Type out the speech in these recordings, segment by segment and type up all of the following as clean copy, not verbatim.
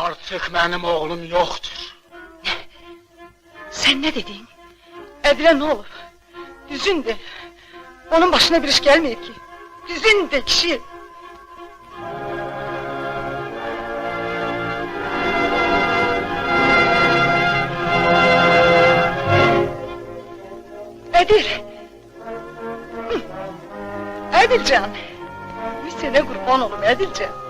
Artık benim oğlum yoktur. Sen ne dedin? Edil'e ne olur? Düzün de. Onun başına bir iş gelmeyip ki. Düzün de kişi. Edil! Hı. Edilcan! Bir sene kurban olum Edilcan!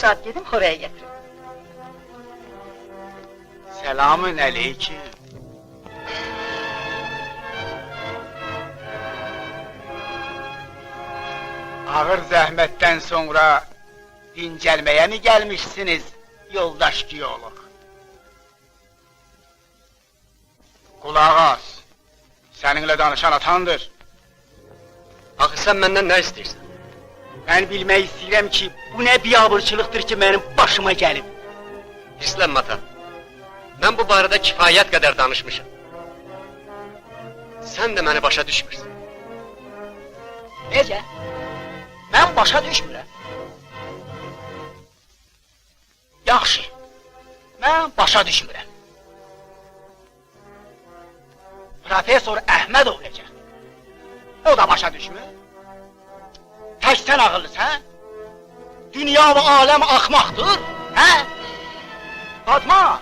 Saat gidin oraya getirin. Selamün aleyküm. Ağır zahmetten sonra dincelmeye mi gelmişsiniz yoldaş geolog? Kulak as. Seninle danışan atandır. Axı sen benden ne istiyorsun? Ben bilmek istedim ki bu ne biabırçılıktır ki benim başıma gelip. Hirslənmə ata. Mən bu barədə kifayət qədər danışmışım. Sən də məni başa düşmürsən. Necə? Mən başa düşmürəm. Yaxşı, mən başa düşmürəm. Profesör Əhmədov necə? O da başa düşmür. Tək sən ağıllısın? Dünya və aləm axmaqdır, hə? Fatma!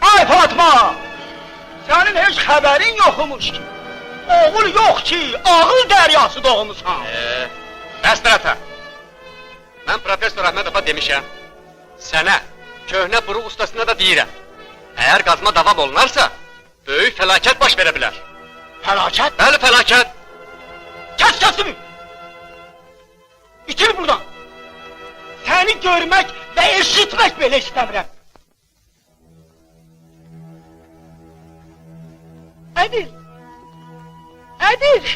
Ay Fatma! Sənin heç xəbərin yoxmuş ki. Oğul yox ki, ağıl dəryası doğmuşsan. Bəsdir ata. Mən Profesör Əhmədova demişəm. Sənə, köhnə buru ustasına da deyirəm. Əgər qazma davam olunarsa, böyük fəlakət baş verə bilər. Fəlakət? Bəli, fəlakət. Kəs səsimi! İtir buradan! Səni görmək və eşitmək belə istəmirəm. Edil! Edil!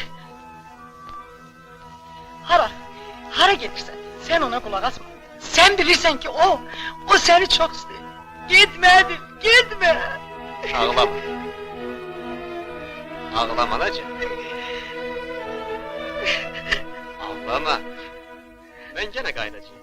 Hara gelirsen, sen ona kulak asma. Sen bilirsen ki o seni çok istiyor. Gitme Edil, gitme! Ağlama. Ağlama anacığım. Ağlama. Ben gene kaynacağım.